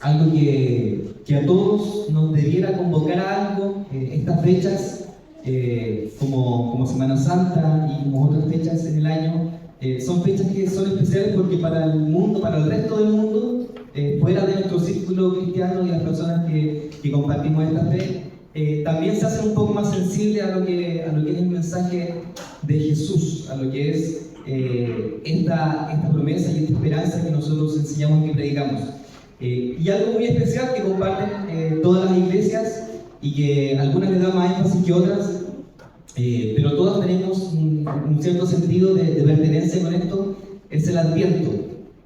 algo que a todos nos debiera convocar a algo. Estas fechas, como Semana Santa y como otras fechas en el año, son fechas que son especiales porque para el mundo, para el resto del mundo, fuera de nuestro círculo cristiano y las personas que compartimos esta fe, también se hacen un poco más sensibles a lo que es el mensaje de Jesús, a lo que es esta promesa y esta esperanza que nosotros enseñamos y que predicamos. Y algo muy especial que comparten todas las iglesias y que algunas le dan más énfasis que otras, pero todas tenemos un cierto sentido de pertenencia con esto, es el Adviento.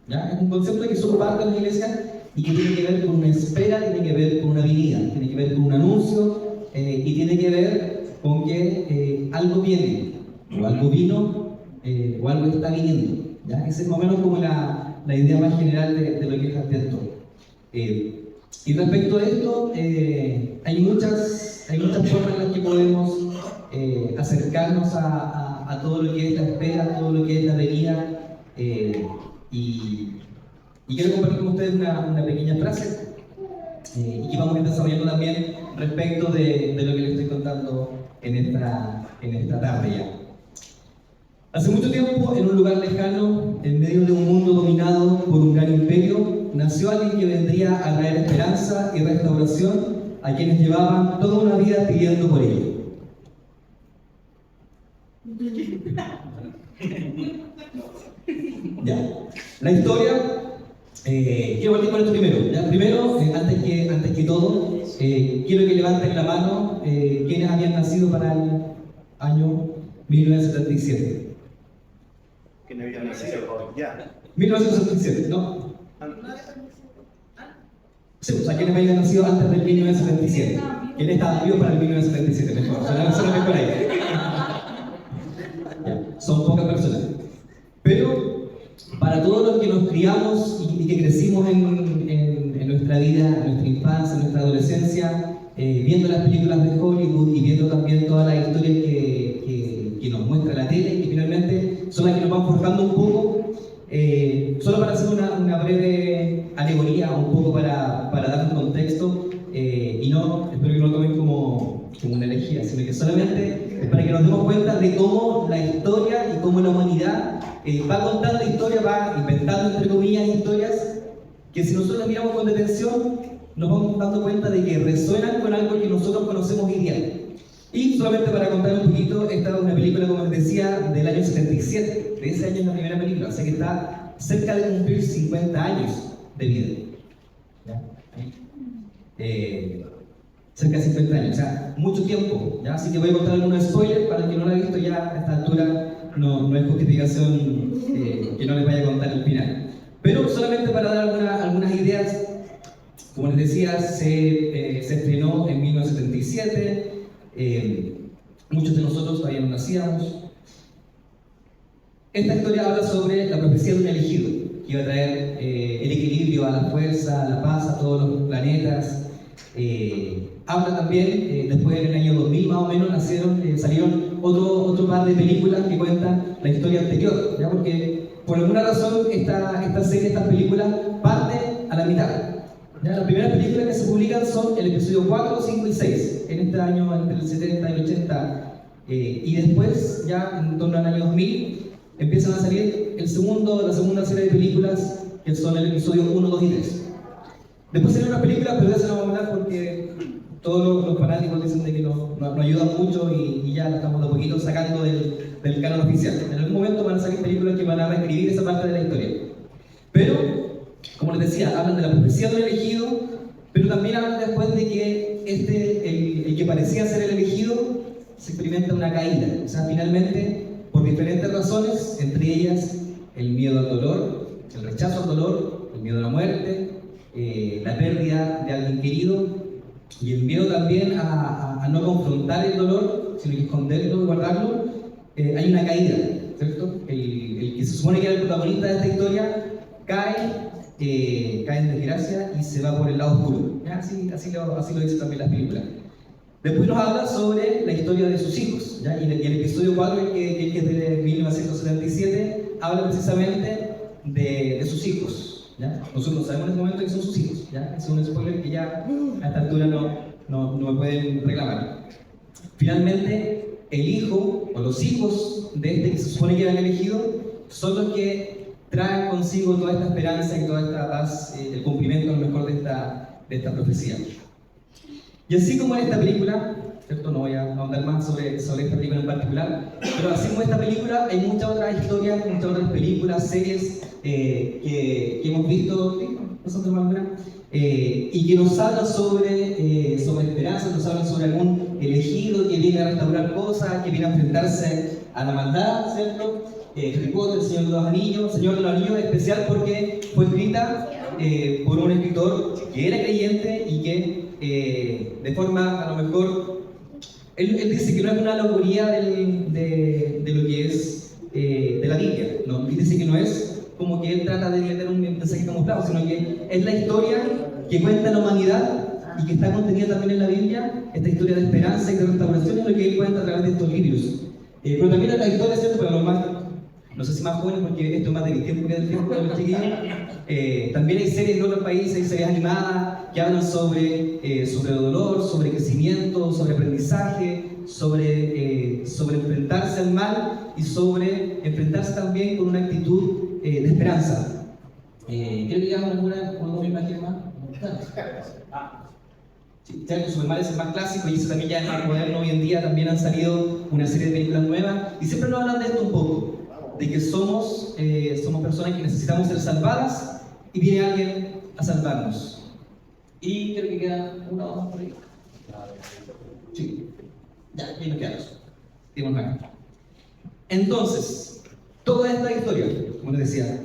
¿Ya? Es un concepto que son parte de la iglesia y que tiene que ver con una espera, tiene que ver con una venida, tiene que ver con un anuncio y tiene que ver con que algo viene, o algo vino, o algo está viniendo. ¿Ya? Esa es más o menos como la idea más general de lo que es Adviento. Y respecto a esto, hay muchas formas en las que podemos acercarnos a todo lo que es la espera, todo lo que es la venida. Y quiero compartir con ustedes una pequeña frase y que vamos a ir desarrollando también respecto de lo que les estoy contando en esta tarde ya. Hace mucho tiempo, en un lugar lejano, en medio de un mundo dominado por un gran imperio, nació alguien que vendría a traer esperanza y restauración a quienes llevaban toda una vida pidiendo por ello. Ya. La historia, quiero partir con esto primero. ¿Ya? Primero, antes que todo, quiero que levanten la mano quienes habían nacido para el año 1977. Que no había nacido ya. 1977, ¿no? Sí, o sea, quienes habían nacido antes del 1977. ¿Quiénes estaban vivos para el 1977? Mejor, solo mejor ahí. Ya, son pocas personas. Pero para todos los que nos criamos y que crecimos en nuestra vida, en nuestra infancia, en nuestra adolescencia, viendo las películas de Hollywood y viendo también todas las historias que nos muestra la tele y que finalmente son las que nos van forjando un poco, solo para hacer una breve alegoría, un poco para dar un contexto, y no, espero que no lo tomen como una herejía, sino que solamente es para que nos demos cuenta de cómo la historia y cómo la humanidad va contando historias, va inventando entre comillas historias que si nosotros las miramos con detención nos vamos dando cuenta de que resuenan con algo que nosotros conocemos hoy día. Y solamente para contar un poquito, esta es una película, como les decía, del año 77. De ese año es la primera película, o sea que está cerca de cumplir 50 años de vida. ¿Ya? Cerca de 50 años, o sea, mucho tiempo. ¿Ya? Así que voy a contar algunos spoilers para el que no lo ha visto ya a esta altura. No es justificación que no les vaya a contar el final. Pero solamente para dar algunas ideas, como les decía, se estrenó en 1977. Muchos de nosotros todavía no nacíamos. Esta historia habla sobre la profecía de un elegido que iba a traer el equilibrio a la fuerza, a la paz, a todos los planetas. Habla también, después en el año 2000 más o menos salieron otro par de películas que cuentan la historia anterior, ¿ya? Porque por alguna razón esta serie, estas películas parte a la mitad. ¿Ya? Las primeras películas que se publican son el episodio 4, 5 y 6, en este año entre el 70 y el 80, y después, ya en torno al año 2000, empiezan a salir la segunda serie de películas, que son el episodio 1, 2 y 3. Después salieron unas películas, pero ya se las vamos a hablar porque todos los fanáticos dicen de que nos ayudan mucho y ya la estamos de a poquito sacando del canon oficial. En algún momento van a salir películas que van a reescribir esa parte de la historia. Pero, como les decía, hablan de la profecía del elegido, pero también hablan después de que el que parecía ser el elegido se experimenta una caída. O sea, finalmente, por diferentes razones, entre ellas el miedo al dolor, el rechazo al dolor, el miedo a la muerte, la pérdida de alguien querido y el miedo también a no confrontar el dolor, sino que esconderlo y guardarlo, hay una caída, ¿cierto? El que se supone que era el protagonista de esta historia cae en desgracia y se va por el lado oscuro. Así lo dice también las películas. Después nos habla sobre la historia de sus hijos, ¿ya? Y el episodio 4, que es de 1977, habla precisamente de sus hijos. ¿Ya? Nosotros no sabemos en este momento que son sus hijos. ¿Ya? es un spoiler que ya a esta altura no me pueden reclamar. Finalmente, el hijo o los hijos de este que se supone que han elegido son los que traen consigo toda esta esperanza y toda esta paz, el cumplimiento a lo mejor de esta profecía. Y así como en esta película, ¿cierto? No voy a ahondar más sobre esta película en particular, pero así como esta película, hay muchas otras historias, muchas otras películas, series que hemos visto, nosotros alguna, y que nos hablan sobre esperanza, nos hablan sobre algún elegido que viene a restaurar cosas, que viene a enfrentarse a la maldad, ¿cierto? Harry Potter, Señor de los Anillos, especial porque fue escrita por un escritor que era creyente y que de forma a lo mejor él dice que no es una alegoría de lo que es de la Biblia, ¿no? Él dice que no es como que él trata de meter un mensaje camuflado, sino que es la historia que cuenta la humanidad y que está contenida también en la Biblia, esta historia de esperanza y de restauración es lo que él cuenta a través de estos libros. Pero también es la historia, ¿cierto? Para los más, no sé si más jóvenes, porque esto es más del tiempo que del tiempo de los chiquillos. También hay series en otros países, hay series animadas que hablan sobre dolor, sobre crecimiento, sobre aprendizaje, sobre enfrentarse al mal y sobre enfrentarse también con una actitud de esperanza. Creo que ya alguna imagen más. Sí, Superman es el más clásico y eso también ya es más moderno. Hoy en día también han salido una serie de películas nuevas y siempre nos hablan de esto un poco, de que somos personas que necesitamos ser salvadas y viene alguien a salvarnos. Y creo que queda una o dos por ahí. Sí, ya, ahí nos quedamos. Digamos acá. Entonces, toda esta historia, como les decía,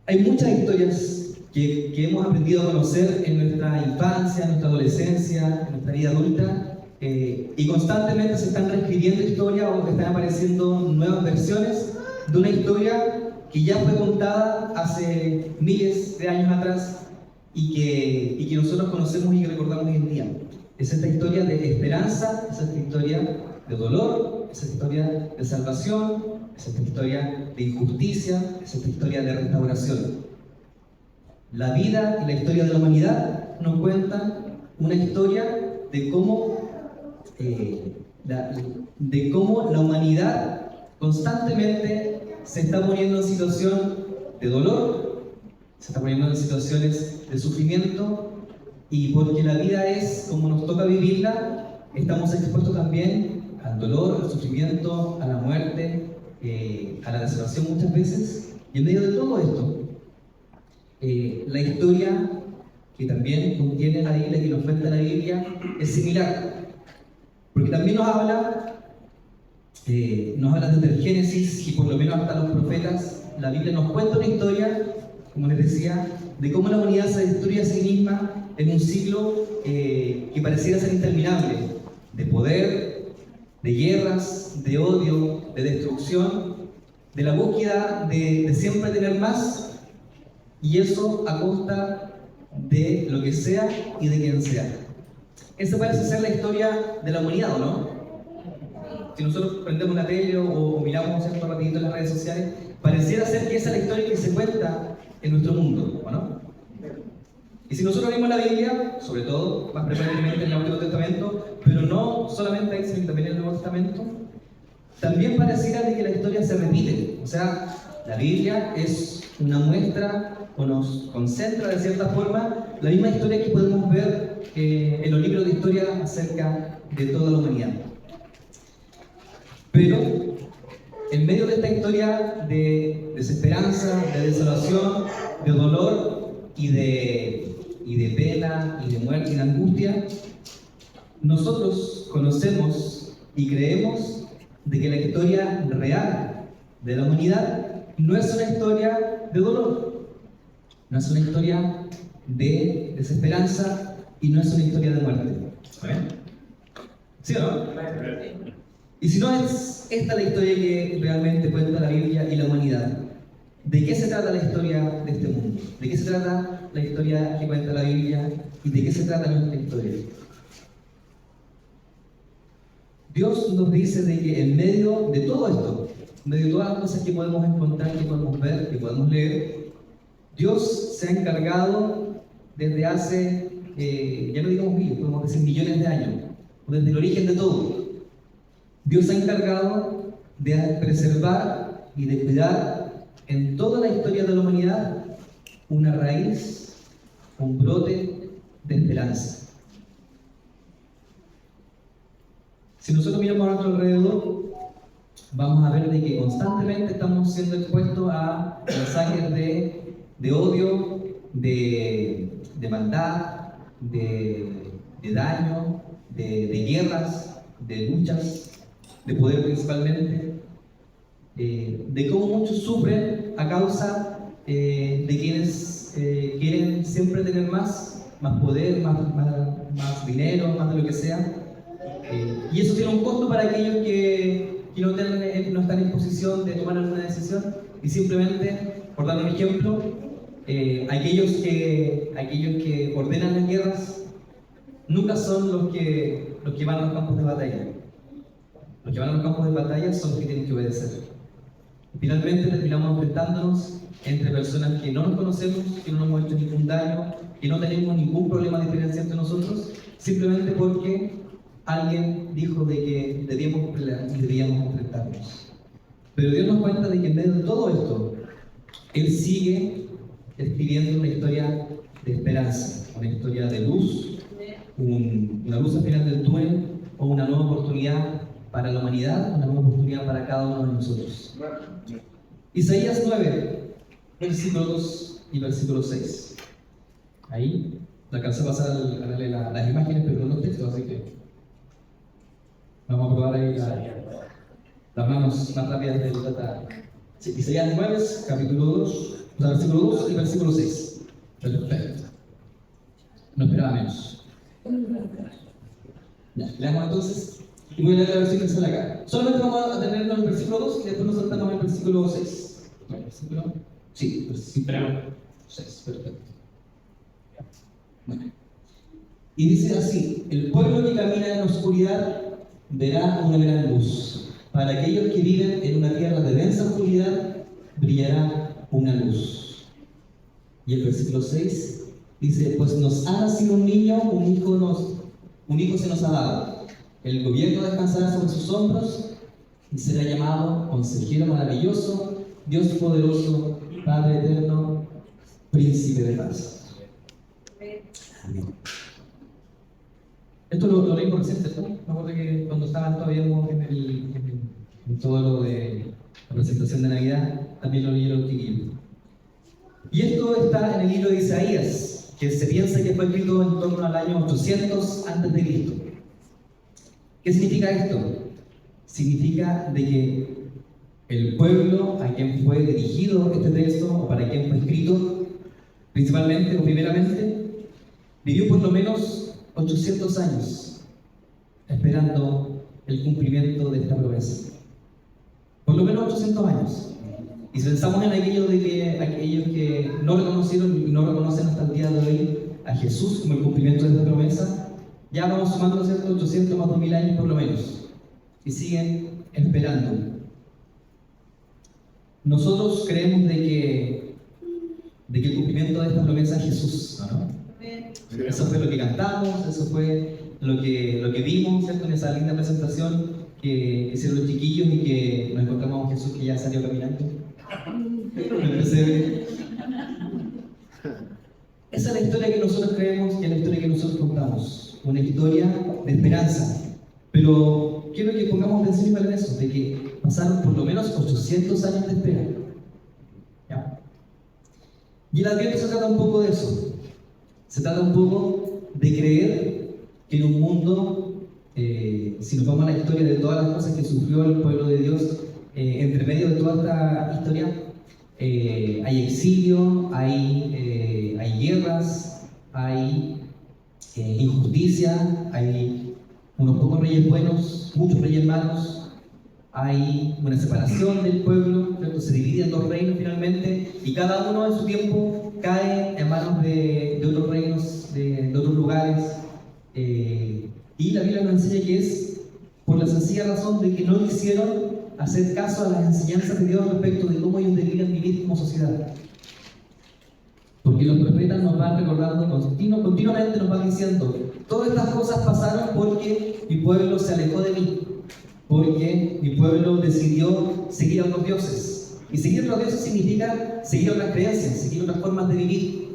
hay muchas historias que hemos aprendido a conocer en nuestra infancia, en nuestra adolescencia, en nuestra vida adulta, y constantemente se están reescribiendo historias o están apareciendo nuevas versiones de una historia que ya fue contada hace miles de años atrás y que nosotros conocemos y que recordamos hoy en día. Es esta historia de esperanza, es esta historia de dolor, es esta historia de salvación, es esta historia de injusticia, es esta historia de restauración. La vida y la historia de la humanidad nos cuentan una historia de cómo la humanidad constantemente se está poniendo en situación de dolor, se está poniendo en situaciones de sufrimiento, y porque la vida es como nos toca vivirla, estamos expuestos también al dolor, al sufrimiento, a la muerte, a la desolación muchas veces. Y en medio de todo esto, la historia que también contiene la Biblia, que nos cuenta la Biblia, es similar, porque también nos habla desde el Génesis y por lo menos hasta los profetas. La Biblia nos cuenta una historia, como les decía, de cómo la humanidad se destruye a sí misma en un ciclo que pareciera ser interminable, de poder, de guerras, de odio, de destrucción, de la búsqueda de siempre tener más. Y eso a costa de lo que sea y de quien sea. Esa parece ser la historia de la humanidad, ¿o no? Si nosotros prendemos la tele o miramos esto rapidito en las redes sociales, pareciera ser que esa es la historia que se cuenta en nuestro mundo, ¿o no? Y si nosotros leemos la Biblia, sobre todo, más preferentemente en el Antiguo Testamento, pero no solamente ahí, sino también en el Nuevo Testamento, también pareciera de que la historia se repite. O sea, la Biblia es una muestra o nos concentra de cierta forma la misma historia que podemos ver en los libros de historia acerca de toda la humanidad. Pero en medio de esta historia de desesperanza, de desolación, de dolor y de pena y de muerte y de angustia, nosotros conocemos y creemos de que la historia real de la humanidad no es una historia de dolor, no es una historia de desesperanza y no es una historia de muerte. ¿Ven? ¿Sí o no? Y si no es esta la historia que realmente cuenta la Biblia y la humanidad, ¿de qué se trata la historia de este mundo? ¿De qué se trata la historia que cuenta la Biblia y de qué se trata nuestra historia? Dios nos dice de que en medio de todo esto, en medio de todas las cosas que podemos encontrar, que podemos ver, que podemos leer, Dios se ha encargado desde hace, ya no digamos miles, podemos decir millones de años, desde el origen de todo. Dios se ha encargado de preservar y de cuidar en toda la historia de la humanidad una raíz, un brote de esperanza. Si nosotros miramos a nuestro alrededor, vamos a ver de que constantemente estamos siendo expuestos a mensajes de odio, de maldad, de daño, de guerras, de luchas, de poder principalmente, de cómo muchos sufren a causa de quienes quieren siempre tener más poder, más dinero, más de lo que sea. Y eso tiene un costo para aquellos que no están en posición de tomar alguna decisión y simplemente, por dar un ejemplo, aquellos que ordenan las guerras nunca son los que van a los campos de batalla. Los que van a los campos de batalla son los que tienen que obedecer. Y finalmente terminamos enfrentándonos entre personas que no nos conocemos, que no nos hemos hecho ningún daño, que no tenemos ningún problema de diferencia entre nosotros, simplemente porque alguien dijo de que debíamos enfrentarnos. Pero Dios nos cuenta de que en medio de todo esto, Él sigue escribiendo una historia de esperanza, una historia de luz, una luz al final del túnel, o una nueva oportunidad para la humanidad, una nueva oportunidad para cada uno de nosotros. Isaías 9, versículo 2 y versículo 6. Ahí, la alcancé a pasar a darle las imágenes, pero no los textos, así que vamos a probar ahí las manos más rápidas del data. Sí, Isaías 9, capítulo 2, o sea, versículo 2 y versículo 6. Perfecto. No esperaba menos. Ya, leamos entonces. Y voy a leer la versión que sale acá. Solamente vamos a tenernos en el versículo 2 y después nos saltamos al versículo 6. Bueno, versículo 6. Perfecto. Bueno. Y dice así: el pueblo que camina en la oscuridad verá una gran luz. Para aquellos que viven en una tierra de densa oscuridad, brillará una luz. Y el versículo 6 dice: pues nos ha nacido un niño, un hijo se nos ha dado. El gobierno descansará sobre sus hombros y será llamado Consejero Maravilloso, Dios Poderoso, Padre Eterno, Príncipe de Paz. Amén. Esto lo leí por reciente, ¿no? Me acuerdo que cuando estaban todavía en todo lo de la presentación de Navidad, también lo leyeron los chiquillos. Y esto está en el libro de Isaías, que se piensa que fue escrito en torno al año 800 a.C. ¿Qué significa esto? Significa de que el pueblo a quien fue dirigido este texto, o para quien fue escrito, principalmente o primeramente, vivió por lo menos 800 años esperando el cumplimiento de esta promesa. Por lo menos 800 años. Y si pensamos en aquellos que no reconocieron y no reconocen hasta el día de hoy a Jesús como el cumplimiento de esta promesa, ya vamos sumando 800 más 2000 años por lo menos. Y siguen esperando. Nosotros creemos de que el cumplimiento de esta promesa es Jesús, ¿no? Eso fue lo que cantamos, eso fue lo que vimos, ¿cierto? En esa linda presentación que hicieron los chiquillos y que nos encontramos con Jesús que ya salió caminando. Esa es la historia que nosotros creemos y es la historia que nosotros contamos. Una historia de esperanza. Pero quiero que pongamos atención en eso, de que pasaron por lo menos 800 años de espera. ¿Ya? Y el Adviento se trata un poco de eso. Se trata un poco de creer que en un mundo, si nos vamos a la historia de todas las cosas que sufrió el pueblo de Dios, entre medio de toda esta historia, hay exilio, hay guerras, hay injusticia, hay unos pocos reyes buenos, muchos reyes malos, hay una separación del pueblo, ¿cierto? Se divide en dos reinos finalmente, y cada uno en su tiempo cae en manos de otros reinos, de otros lugares, y la Biblia nos enseña que es por la sencilla razón de que no quisieron hacer caso a las enseñanzas de Dios respecto de cómo ellos debían vivir como sociedad. Porque los profetas nos van recordando continuamente, nos van diciendo, todas estas cosas pasaron porque mi pueblo se alejó de mí, porque mi pueblo decidió seguir a otros dioses. Y seguir a otros dioses significa seguir otras creencias, seguir otras formas de vivir.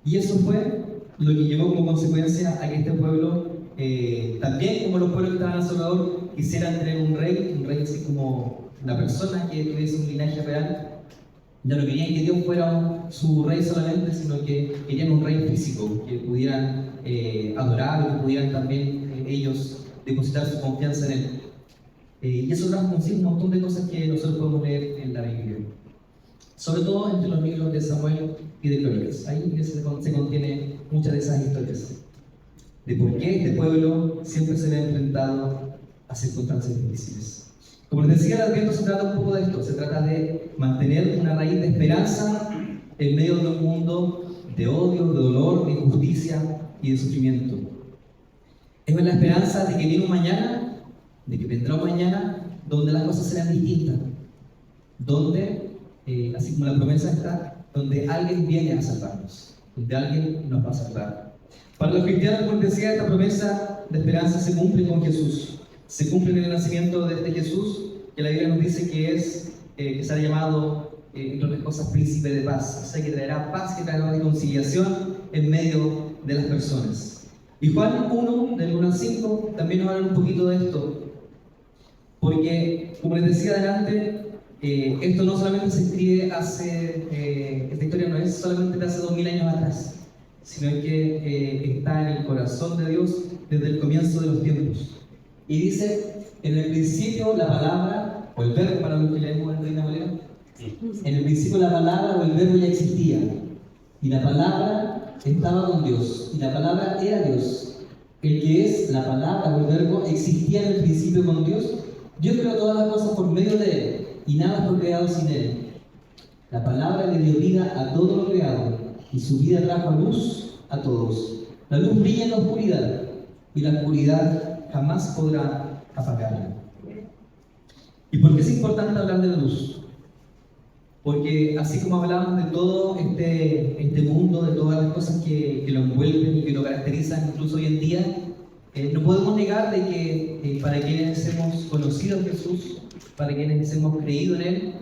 Y eso fue lo que llevó como consecuencia a que este pueblo, también como los pueblos que estaban a Salvador, quisieran tener un rey así como una persona que tuviese un linaje real. Ya no querían que Dios fuera su rey solamente, sino que querían un rey físico, que pudieran adorar, que pudieran también ellos depositar su confianza en él. Y eso trajo consigo un montón de cosas que nosotros podemos leer en la Biblia. Sobre todo entre los libros de Samuel y de Crónicas. Ahí se contiene muchas de esas historias. De por qué este pueblo siempre se ve enfrentado a circunstancias difíciles. Como les decía, el Adviento se trata un poco de esto. Se trata de mantener una raíz de esperanza en medio de un mundo de odio, de dolor, de injusticia y de sufrimiento. Es la esperanza de que viene un mañana, de que vendrá un mañana donde las cosas serán distintas, donde, así como la promesa está, donde alguien viene a salvarnos, donde alguien nos va a salvar. Para los cristianos, como les decía, esta promesa de esperanza se cumple con Jesús. Se cumple en el nacimiento de este Jesús, que la Biblia nos dice que se ha llamado, entre otras cosas, príncipe de paz. O sea, que traerá paz, que traerá reconciliación en medio de las personas. Y Juan 1, del 1 al 5, también nos habla un poquito de esto. Porque, como les decía adelante, esto no solamente se escribe esta historia no es solamente de hace 2000 años atrás, sino que está en el corazón de Dios desde el comienzo de los tiempos. Y dice, en el principio la palabra, o el verbo para los que leemos en Reina Valera, en el principio la palabra o el verbo ya existía, y la palabra estaba con Dios, y la palabra era Dios. El que es la palabra o el verbo existía en el principio con Dios. Dios creó todas las cosas por medio de Él, y nada fue creado sin Él. La palabra le dio vida a todo lo creado, y su vida trajo luz a todos. La luz brilla en la oscuridad, y la oscuridad jamás podrá apagarla. ¿Y por qué es importante hablar de la luz? Porque así como hablamos de todo este mundo, de todas las cosas que lo envuelven y que lo caracterizan incluso hoy en día, no podemos negar de que para quienes hemos conocido a Jesús, para quienes hemos creído en Él,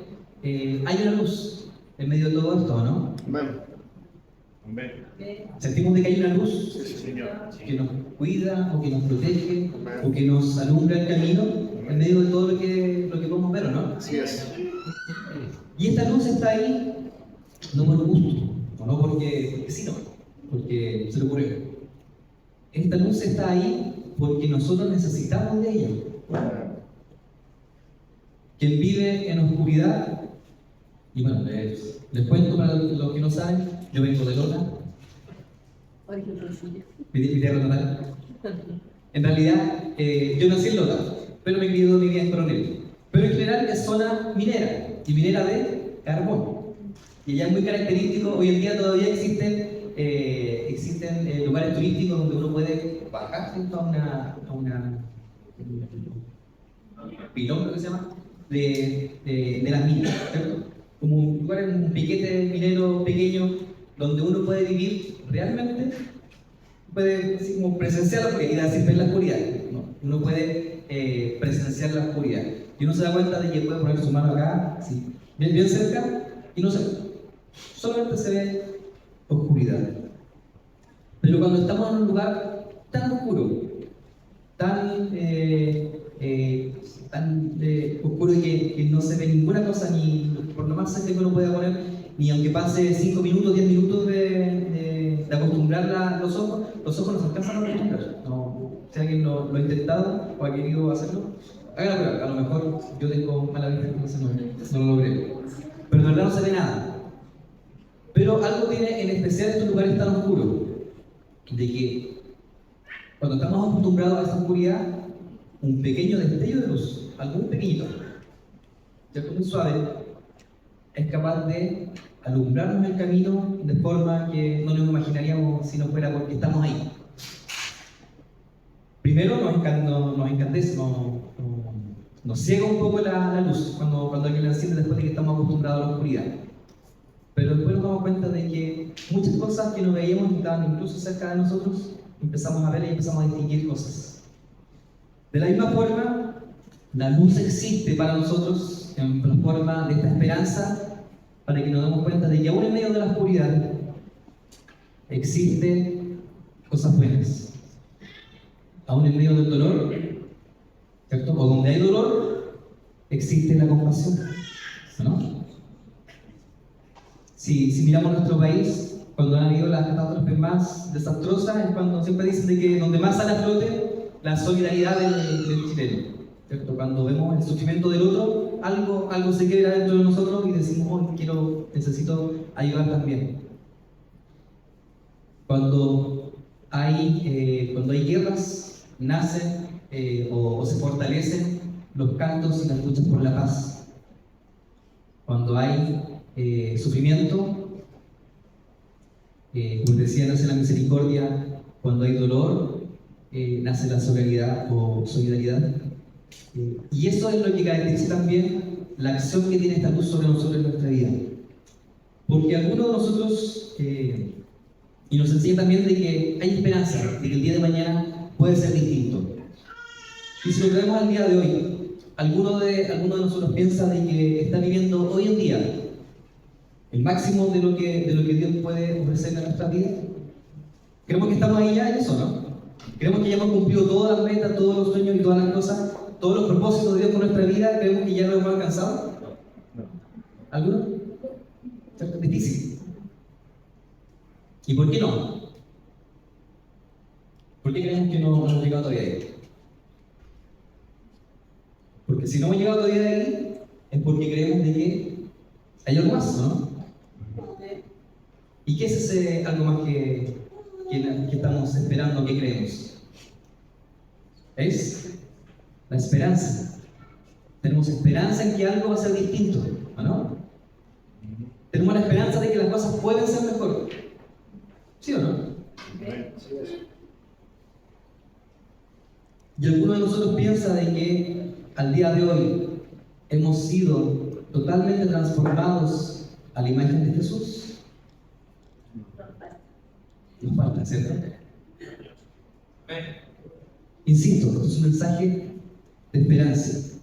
hay una luz en medio de todo esto, ¿no? Amén. Sentimos de que hay una luz que nos cuida, o que nos protege, o que nos alumbra el camino en medio de todo lo que podemos ver, ¿no? Así es. Y esta luz está ahí no por gusto, o no porque sí, no, porque se le ocurrió. Esta luz está ahí porque nosotros necesitamos de ella. Quien vive en oscuridad, y bueno, les cuento para los que no saben, yo vengo de Lota, mi tierra natal. En realidad, yo nací en Lota, pero me crié toda mi vida en Coronel. Pero en general es zona minera, y minera de carbón. Y allá es muy característico, hoy en día todavía existen lugares turísticos donde uno puede bajar a una pilón, creo que se llama, de las minas, ¿cierto? Como un lugar, un piquete minero pequeño donde uno puede vivir realmente, puede así como presenciar la oscuridad, y decir ver la oscuridad, ¿no? Uno puede presenciar la oscuridad y uno se da cuenta de que puede poner su mano acá, así, bien cerca, y no se ve, solamente se ve oscuridad. Pero cuando estamos en un lugar tan oscuro, tan oscuro que no se ve ninguna cosa, ni por lo más cerca que uno pueda poner, ni aunque pase 5 minutos, 10 minutos de acostumbrar los ojos no se alcanzan a acostumbrar. No, si alguien lo ha intentado o ha querido hacerlo, hágalo, pero a lo mejor yo tengo mala vista, entonces no lo logré. Pero en verdad no se ve nada. Pero algo tiene en especial estos lugares tan oscuros, de que cuando estamos acostumbrados a esa oscuridad, un pequeño destello de luz, algo muy pequeñito, ¿cierto? Muy suave, es capaz de alumbrarnos el camino de forma que no nos imaginaríamos si no fuera porque estamos ahí. Primero nos encandece, nos ciega un poco la luz cuando alguien la enciende después de que estamos acostumbrados a la oscuridad. Pero después nos damos cuenta de que muchas cosas que no veíamos que estaban incluso cerca de nosotros, empezamos a ver y empezamos a distinguir cosas. De la misma forma, la luz existe para nosotros en la forma de esta esperanza, para que nos demos cuenta de que aún en medio de la oscuridad existen cosas buenas. Aún en medio del dolor, ¿cierto? O donde hay dolor, existe la compasión, ¿no? Si miramos nuestro país, cuando han habido las catástrofes más desastrosas, es cuando siempre dicen de que donde más sale a flote la solidaridad del chileno, ¿cierto? Cuando vemos el sufrimiento del otro, algo se queda dentro de nosotros y decimos, oh, necesito ayudar también. Cuando hay guerras, nacen o se fortalecen los cantos y las luchas por la paz. Cuando hay sufrimiento, como decía, nace la misericordia. Cuando hay dolor, nace la solidaridad o solidaridad. Y eso es lo que caracteriza también la acción que tiene esta luz sobre nosotros en nuestra vida. Porque algunos de nosotros, y nos enseña también de que hay esperanza, de que el día de mañana puede ser distinto. Y si lo traemos al día de hoy, alguno de nosotros piensa de que está viviendo hoy en día el máximo de lo que Dios puede ofrecer a nuestra vida. Creemos que estamos ahí ya en eso, ¿no? Creemos que ya hemos cumplido todas las metas, todos los sueños y todas las cosas, todos los propósitos de Dios con nuestra vida. ¿Creemos que ya lo hemos alcanzado? ¿Alguno? Es difícil. ¿Y por qué no? ¿Por qué creemos que no hemos llegado todavía ahí? Porque si no hemos llegado todavía ahí, es porque creemos de que hay algo más, ¿no? ¿Y qué es ese algo más que estamos esperando, que creemos? Es la esperanza. Tenemos esperanza en que algo va a ser distinto, ¿no? Tenemos la esperanza de que las cosas pueden ser mejor. ¿Sí o no? Y alguno de nosotros piensa de que al día de hoy hemos sido totalmente transformados a la imagen de Jesús. Nos falta, ¿cierto? Insisto, esto es un mensaje de esperanza.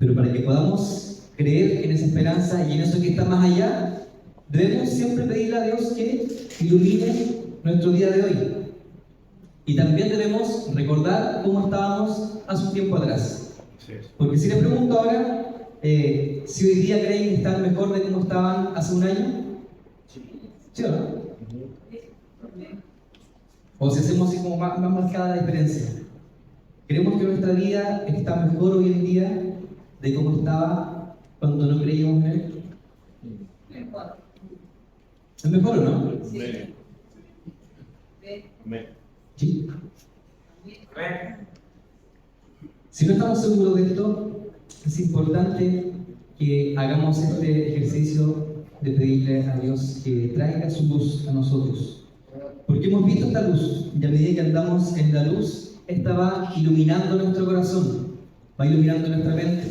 Pero para que podamos creer en esa esperanza y en eso que está más allá, debemos siempre pedirle a Dios que ilumine nuestro día de hoy. Y también debemos recordar cómo estábamos hace un tiempo atrás. Porque si les pregunto ahora, si hoy día creen que están mejor de cómo estaban hace un año, ¿sí o no? O si hacemos así como más marcada la diferencia. ¿Creemos que nuestra vida está mejor hoy en día de cómo estaba cuando no creíamos en Él? Mejor. ¿Es mejor o no? Sí. ¿Sí? Si no estamos seguros de esto, es importante que hagamos este ejercicio de pedirle a Dios que traiga su luz a nosotros. Porque hemos visto esta luz, y a medida que andamos en la luz, esta va iluminando nuestro corazón, va iluminando nuestra mente,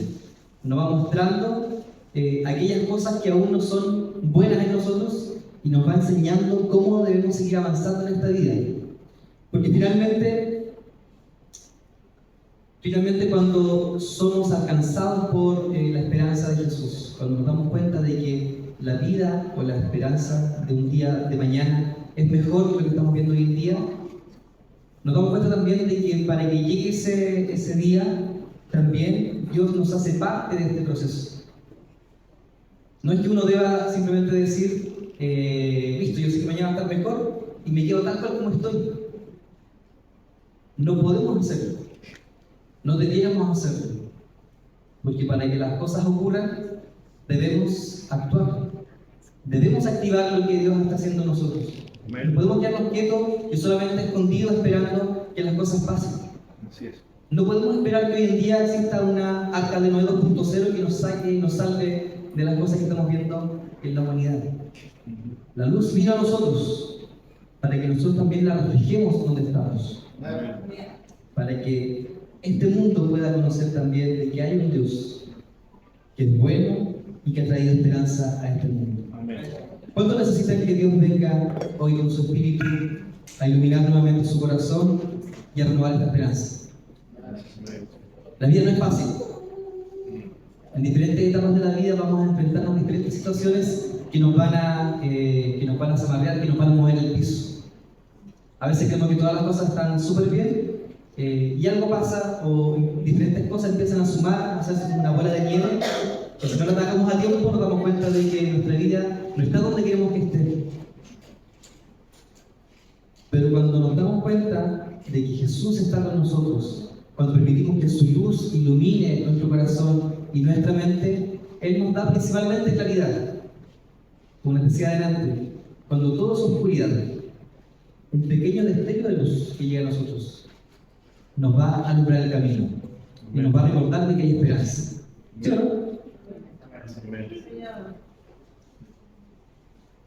nos va mostrando aquellas cosas que aún no son buenas en nosotros y nos va enseñando cómo debemos seguir avanzando en esta vida. Porque finalmente cuando somos alcanzados por la esperanza de Jesús, cuando nos damos cuenta de que la vida o la esperanza de un día de mañana es mejor que lo que estamos viendo hoy en día, nos damos cuenta también de que para que llegue ese día, también Dios nos hace parte de este proceso. No es que uno deba simplemente decir, listo, yo sé que mañana va a estar mejor y me quedo tal cual como estoy. No podemos hacerlo. No deberíamos hacerlo. Porque para que las cosas ocurran, debemos actuar. Debemos activar lo que Dios está haciendo en nosotros. No podemos quedarnos quietos y solamente escondidos esperando que las cosas pasen. Así es. No podemos esperar que hoy en día exista una arca de Noé 2.0 que nos saque y nos salve de las cosas que estamos viendo en la humanidad. La luz vino a nosotros para que nosotros también la reflejemos donde estamos. Para que este mundo pueda conocer también de que hay un Dios que es bueno y que ha traído esperanza a este mundo. Amén. ¿Cuánto necesitan que Dios venga hoy con su Espíritu a iluminar nuevamente su corazón y a renovar esta esperanza? La vida no es fácil. En diferentes etapas de la vida vamos a enfrentarnos a diferentes situaciones que nos van a zamarrear, que nos van a mover el piso. A veces creemos que todas las cosas están súper bien y algo pasa o diferentes cosas empiezan a sumar, a hacerse una bola de nieve. Que si no la atacamos a tiempo nos damos cuenta de que nuestra vida no está donde queremos que esté. Pero cuando nos damos cuenta de que Jesús está con nosotros, cuando permitimos que su luz ilumine nuestro corazón y nuestra mente, Él nos da principalmente claridad. Como les decía adelante, cuando todo es oscuridad, un pequeño destello de luz que llega a nosotros nos va a alumbrar el camino y nos va a recordar de que hay esperanza. ¿Sí o no?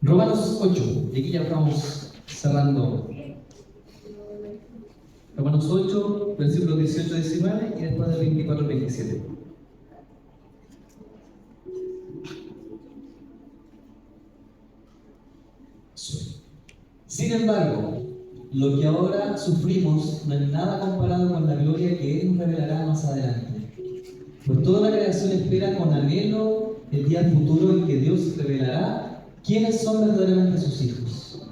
Romanos 8, y aquí ya estamos cerrando. Romanos 8, versículos 18-19 y después del 24 al 27. Sin embargo, lo que ahora sufrimos no es nada comparado con la gloria que Él nos revelará más adelante. Pues toda la creación espera con anhelo el día futuro en que Dios revelará quiénes son verdaderamente sus hijos.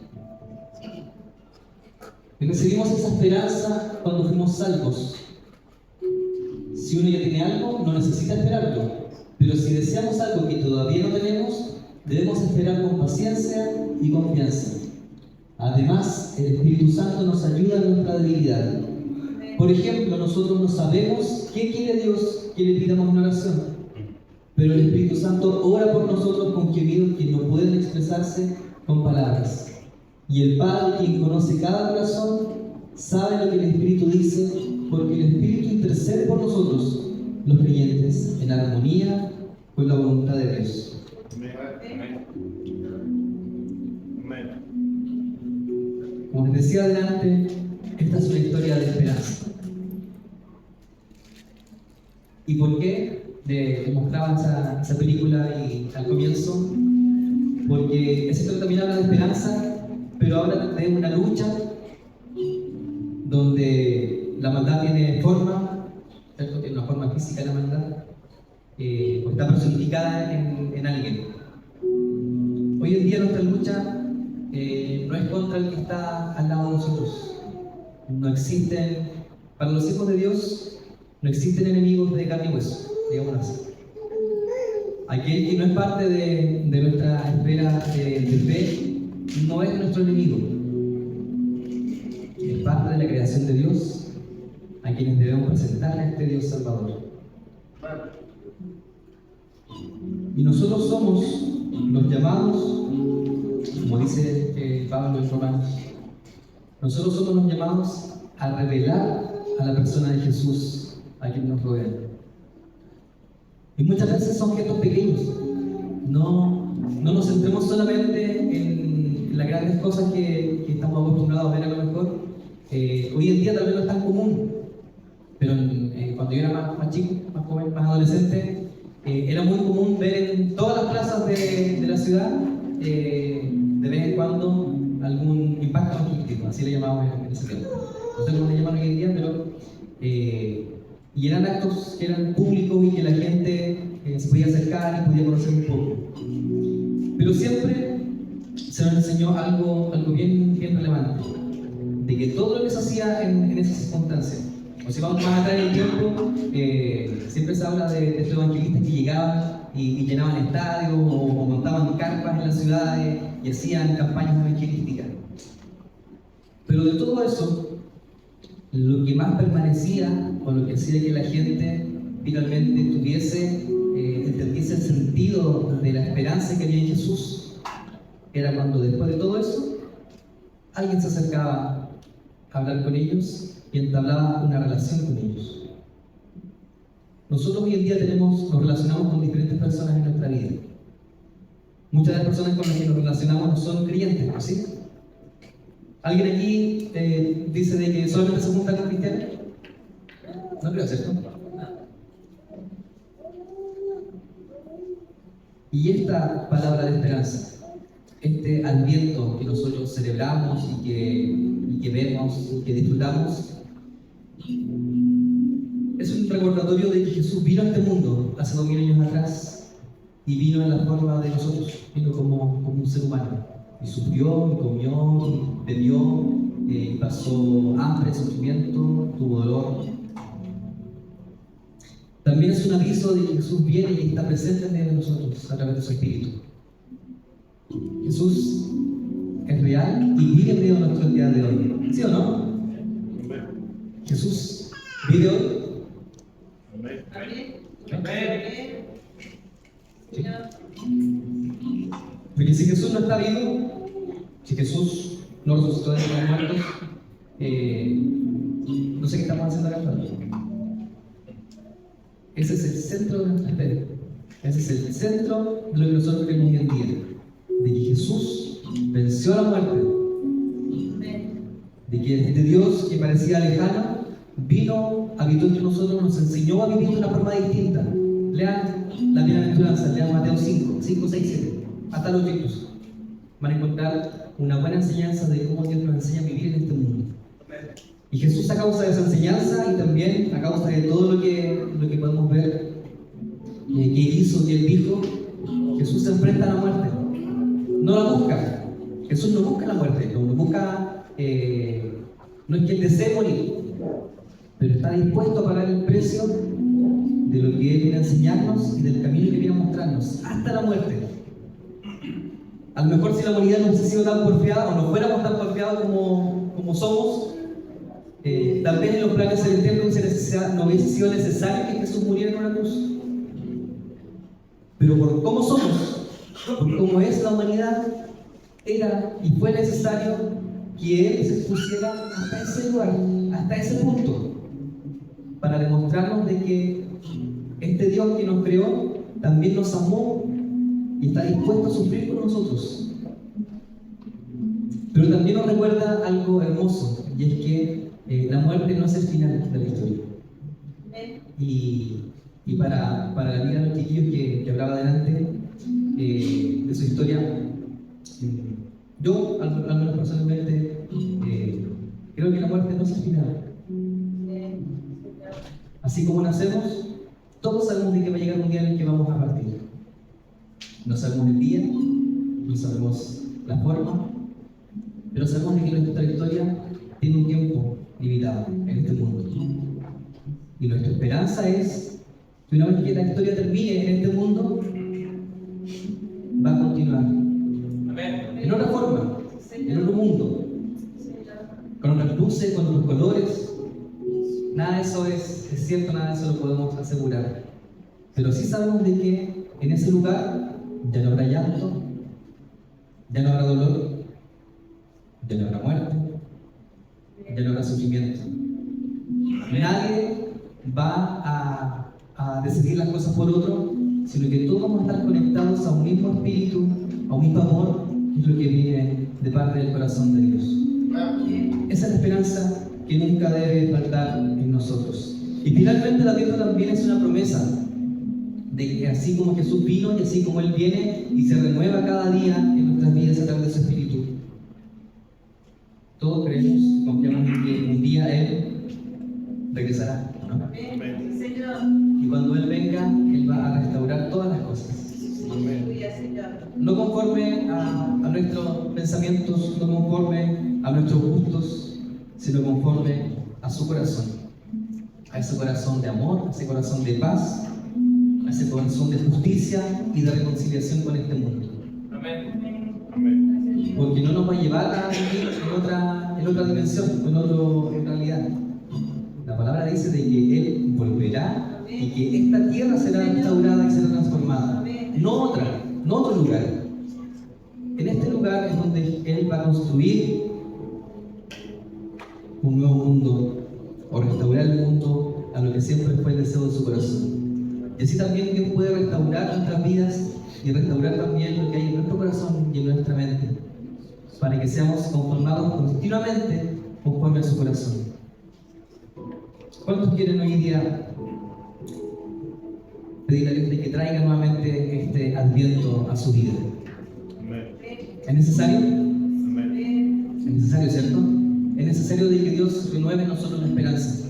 Y recibimos esa esperanza cuando fuimos salvos. Si uno ya tiene algo, no necesita esperarlo. Pero si deseamos algo que todavía no tenemos, debemos esperar con paciencia y confianza. Además, el Espíritu Santo nos ayuda en nuestra debilidad. Por ejemplo, nosotros no sabemos qué quiere Dios que le pidamos en oración, pero el Espíritu Santo ora por nosotros con gemidos que no pueden expresarse con palabras. Y el Padre, quien conoce cada corazón, sabe lo que el Espíritu dice, porque el Espíritu intercede por nosotros, los creyentes, en armonía con la voluntad de Dios. Como les decía adelante, esta es una historia de esperanza. ¿Y por qué les mostraba esa película y al comienzo? Porque esa historia también habla de esperanza, pero habla de una lucha donde la maldad tiene forma, ¿cierto? Tiene una forma física la maldad, o está personificada en alguien. Hoy en día nuestra lucha no es contra el que está al lado de nosotros. No existen, para los hijos de Dios, no existen enemigos de carne y hueso, digamos así. Aquel que no es parte de nuestra esfera de fe no es nuestro enemigo. Es parte de la creación de Dios, a quienes debemos presentar a este Dios Salvador. Y nosotros somos los llamados, como dice Pablo en Romanos, nosotros somos los llamados a revelar a la persona de Jesús a quien nos rodea. Y muchas veces son gestos pequeños. No nos centremos solamente en las grandes cosas que estamos acostumbrados a ver a lo mejor. Hoy en día tal vez no es tan común, pero cuando yo era más chico, más joven, más adolescente, era muy común ver en todas las plazas de la ciudad, de vez en cuando, algún impacto evangelístico, así le llamábamos en ese tiempo. No sé cómo le llaman hoy en día, pero y eran actos que eran públicos y que la gente se podía acercar y podía conocer un poco. Pero siempre se nos enseñó algo bien relevante, de que todo lo que se hacía en esas circunstancias, o si vamos más atrás en el tiempo, siempre se habla de estos evangelistas que llegaban y llenaban estadios o montaban carpas en las ciudades y hacían campañas evangelísticas. Pero de todo eso, lo que más permanecía, o lo que hacía que la gente finalmente entendiese el sentido de la esperanza que había en Jesús, era cuando después de todo eso, alguien se acercaba a hablar con ellos y entablaba una relación con ellos. Nosotros hoy en día nos relacionamos con diferentes personas en nuestra vida. Muchas de las personas con las que nos relacionamos no son creyentes, ¿no? ¿Sí? ¿Alguien aquí dice de que solamente se junta con cristianos? No creo, ¿cierto? Y esta palabra de esperanza este Adviento que nosotros celebramos y que vemos y que disfrutamos es un recordatorio de que Jesús vino a este mundo hace 2000 años atrás y vino en la forma de nosotros, vino como un ser humano y sufrió, y comió, y bebió, y pasó hambre, sufrimiento, tuvo dolor. También es un aviso de que Jesús viene y está presente en medio de nosotros a través de su Espíritu. Jesús es real y vive en medio de nuestro día de hoy. ¿Sí o no? Amén. Jesús vive hoy. Amén. Porque si Jesús no está vivo, si Jesús no resucitó de los muertos, no sé qué estamos haciendo acá. Ese es el centro de nuestra fe. Ese es el centro de lo que nosotros creemos hoy en día. De que Jesús venció a la muerte. De que este Dios que parecía lejano vino, habitó entre nosotros, nos enseñó a vivir de una forma distinta. Lean la bienaventuranza, lean Mateo 5, 6, 7, hasta los incluso. Van a encontrar una buena enseñanza de cómo Dios nos enseña a vivir en este mundo. Y Jesús, a causa de esa enseñanza y también a causa de todo lo que podemos ver que hizo, que Él dijo, Jesús se enfrenta a la muerte. No la busca. Jesús no busca la muerte, no busca, no es que Él desee morir, pero está dispuesto a pagar el precio de lo que Él viene a enseñarnos y del camino que viene a mostrarnos, hasta la muerte. A lo mejor si la humanidad no hubiese sido tan porfiada, o no fuéramos tan porfiados como somos, tal vez en los planes celestiales no hubiese sido necesario que Jesús muriera en una cruz. Pero por cómo somos, por cómo es la humanidad, era y fue necesario que Él se expusiera hasta ese lugar, hasta ese punto, para demostrarnos de que este Dios que nos creó también nos amó y está dispuesto a sufrir por nosotros. Pero también nos recuerda algo hermoso, y es que la muerte no es el final de la historia. Y para la vida de los chiquillos que hablaba adelante de su historia, yo, al menos personalmente, creo que la muerte no es el final. Así como nacemos, todos sabemos de que va a llegar un día en el que vamos a partir. No sabemos el día, no sabemos la forma, pero sabemos de que nuestra historia tiene un tiempo limitado en este mundo. Y nuestra esperanza es que una vez que la historia termine en este mundo, va a continuar. En otra forma, en otro mundo, con otras luces, con otros colores. Nada de eso es cierto, nada de eso lo podemos asegurar. Pero sí sabemos de que en ese lugar ya no habrá llanto, ya no habrá dolor, ya no habrá muerte, ya no habrá sufrimiento. Nadie va a decidir las cosas por otro, sino que todos vamos a estar conectados a un mismo espíritu, a un mismo amor, que es lo que viene de parte del corazón de Dios. Esa es la esperanza que nunca debe faltar en nosotros. Y finalmente el Adviento también es una promesa de que así como Jesús vino y así como Él viene y se renueva cada día en nuestras vidas a través de su Espíritu, todos creemos, confiamos en que un día Él regresará, ¿no? Amén. Y cuando Él venga, Él va a restaurar todas las cosas. No conforme a nuestros pensamientos, no conforme a nuestros gustos, sino conforme a su corazón. A ese corazón de amor, a ese corazón de paz, a ese corazón de justicia y de reconciliación con este mundo. Amén. Porque no nos va a llevar a vivir en otra dimensión, en realidad. La palabra dice de que Él volverá y que esta tierra será restaurada y será transformada. No otro lugar. En este lugar es donde Él va a construir un nuevo mundo o restaurar el mundo a lo que siempre fue el deseo de su corazón. Y así también Dios puede restaurar nuestras vidas y restaurar también lo que hay en nuestro corazón y en nuestra mente, para que seamos conformados continuamente conforme a su corazón. ¿Cuántos quieren hoy día pedir a Dios de que traiga nuevamente este Adviento a su vida? Amén. ¿Es necesario? Amén. Es necesario, ¿cierto? Es necesario de que Dios renueve en nosotros la esperanza.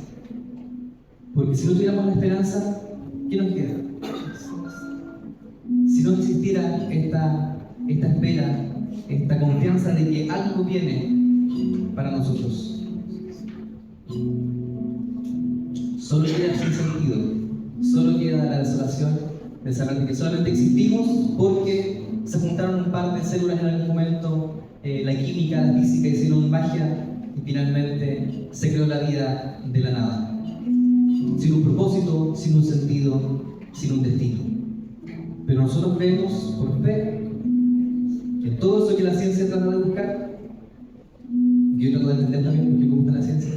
Porque si no tuviéramos la esperanza, ¿qué nos queda? Si no existiera esta espera, esta confianza de que algo viene para nosotros, solo queda sin sentido, solo queda la desolación de saber que solamente existimos porque se juntaron un par de células en algún momento, la química, la física hicieron magia y finalmente se creó la vida de la nada, sin un propósito, sin un sentido, sin un destino. Pero nosotros creemos por fe que todo eso que la ciencia trata de buscar, que yo trato de entender también porque me gusta la ciencia,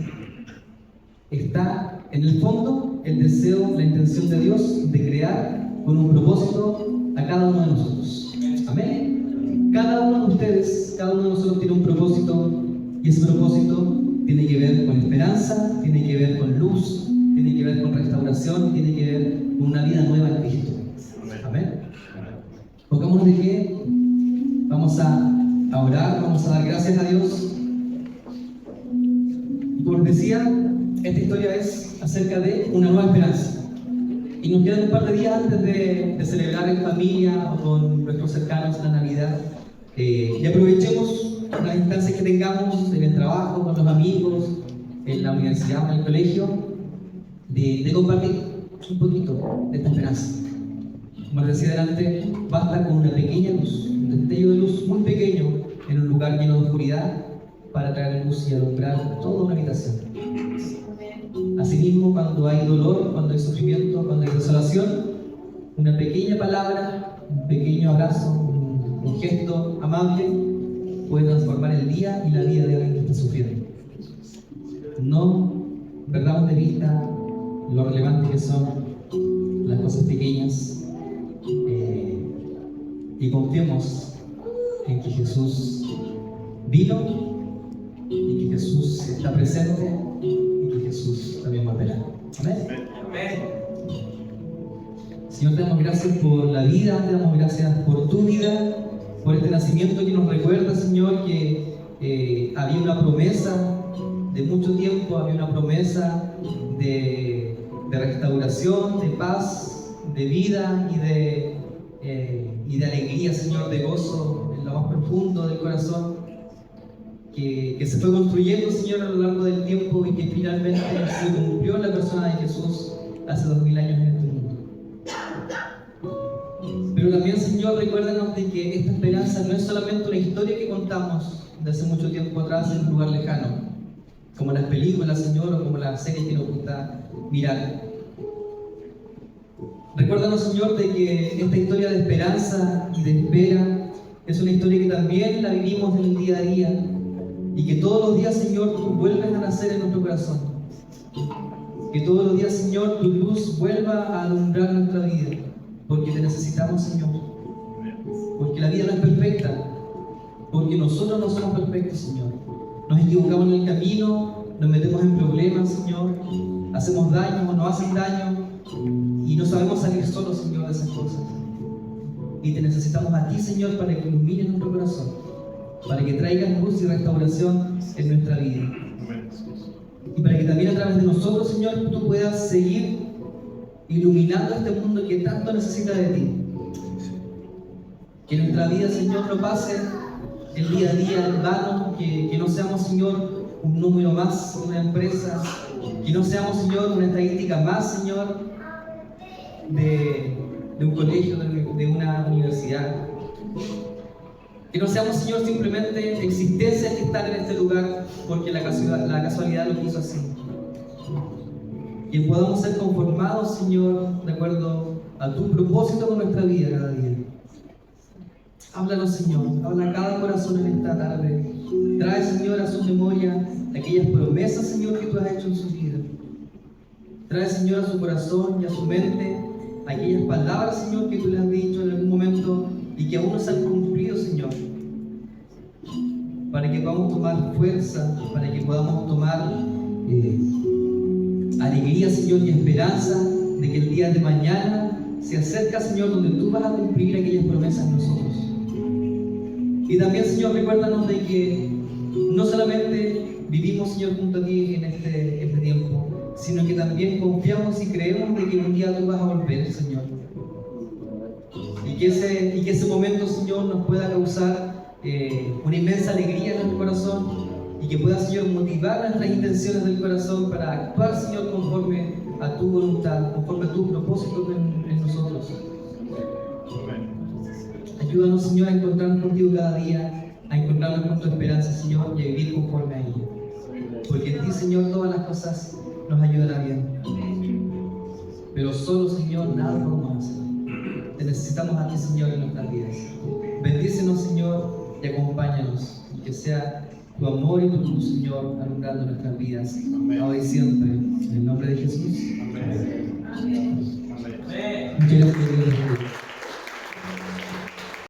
está en el fondo el deseo, la intención de Dios de crear con un propósito a cada uno de nosotros. Amén. Cada uno de ustedes, cada uno de nosotros tiene un propósito y ese propósito tiene que ver con esperanza, tiene que ver con luz, tiene que ver con restauración, tiene que ver con una vida nueva en Cristo. Amén. Pongámonos de pie, vamos a orar, vamos a dar gracias a Dios. Y como les decía, esta historia es acerca de una nueva esperanza. Y nos quedan un par de días antes de celebrar en familia o con nuestros cercanos la Navidad. Y aprovechemos las instancias que tengamos en el trabajo, con los amigos, en la universidad, en el colegio, de compartir un poquito de esta esperanza. Como les decía adelante, basta con una pequeña luz, un destello de luz muy pequeño en un lugar lleno de oscuridad para traer luz y alumbrar toda una habitación. Asimismo, cuando hay dolor, cuando hay sufrimiento, cuando hay desolación, una pequeña palabra, un pequeño abrazo, un gesto amable puede transformar el día y la vida de alguien que está sufriendo. No perdamos de vista lo relevante que son las cosas pequeñas y confiemos en que Jesús vino y que Jesús está presente y que Jesús también va a velar. Amén. Amén. Señor, te damos gracias por la vida, te damos gracias por tu vida, por este nacimiento que nos recuerda, Señor, que había una promesa de mucho tiempo, había una promesa de restauración, de paz, de vida y de alegría, Señor, de gozo en lo más profundo del corazón, que se fue construyendo, Señor, a lo largo del tiempo y que finalmente se cumplió en la persona de Jesús hace 2000 años en este mundo. Pero también, Señor, recuérdanos de que esta esperanza no es solamente una historia que contamos de hace mucho tiempo atrás en un lugar lejano, como las películas, Señor, o como las series que nos gusta mirar. Recuérdanos, Señor, de que esta historia de esperanza y de espera es una historia que también la vivimos en el día a día y que todos los días, Señor, tú vuelves a nacer en nuestro corazón. Que todos los días, Señor, tu luz vuelva a alumbrar nuestra vida, porque te necesitamos, Señor. Porque la vida no es perfecta, porque nosotros no somos perfectos, Señor. Nos equivocamos en el camino, nos metemos en problemas, Señor, hacemos daño o nos hacen daño y no sabemos salir solos, Señor, de esas cosas. Y te necesitamos a ti, Señor, para que ilumines nuestro corazón, para que traigas luz y restauración en nuestra vida. Y para que también a través de nosotros, Señor, tú puedas seguir iluminando este mundo que tanto necesita de ti. Que nuestra vida, Señor, no pase el día a día en vano, que no seamos, Señor, un número más de una empresa, que no seamos, Señor, una estadística más, Señor, de un colegio, de una universidad. Que no seamos, Señor, simplemente existencias que están en este lugar porque la casualidad lo quiso así. Que podamos ser conformados, Señor, de acuerdo a tu propósito con nuestra vida cada día. Háblanos, Señor, habla a cada corazón en esta tarde. Trae, Señor, a su memoria aquellas promesas, Señor, que tú has hecho en su vida. Trae, Señor, a su corazón y a su mente aquellas palabras, Señor, que tú le has dicho en algún momento y que aún no se han cumplido, Señor. Para que podamos tomar fuerza, para que podamos tomar alegría, Señor, y esperanza de que el día de mañana se acerca, Señor, donde tú vas a cumplir aquellas promesas en nosotros. Y también, Señor, recuérdanos de que no solamente vivimos, Señor, junto a ti en este tiempo, sino que también confiamos y creemos de que un día tú vas a volver, Señor. Y que ese momento, Señor, nos pueda causar una inmensa alegría en nuestro corazón y que pueda, Señor, motivar nuestras intenciones del corazón para actuar, Señor, conforme a tu voluntad, conforme a tus propósitos en nosotros. Ayúdanos, Señor, a encontrarnos contigo cada día, a encontrarnos con tu esperanza, Señor, y a vivir conforme a ella. Porque en ti, Señor, todas las cosas nos ayudarán bien. Pero solo, Señor, nada podemos hacer. Te necesitamos a ti, Señor, en nuestras vidas. Bendícenos, Señor, y acompáñanos. Y que sea tu amor y tu luz, Señor, alumbrando nuestras vidas, ahora y siempre. En el nombre de Jesús. Amén. Amén. Amén. Muchas gracias, Dios.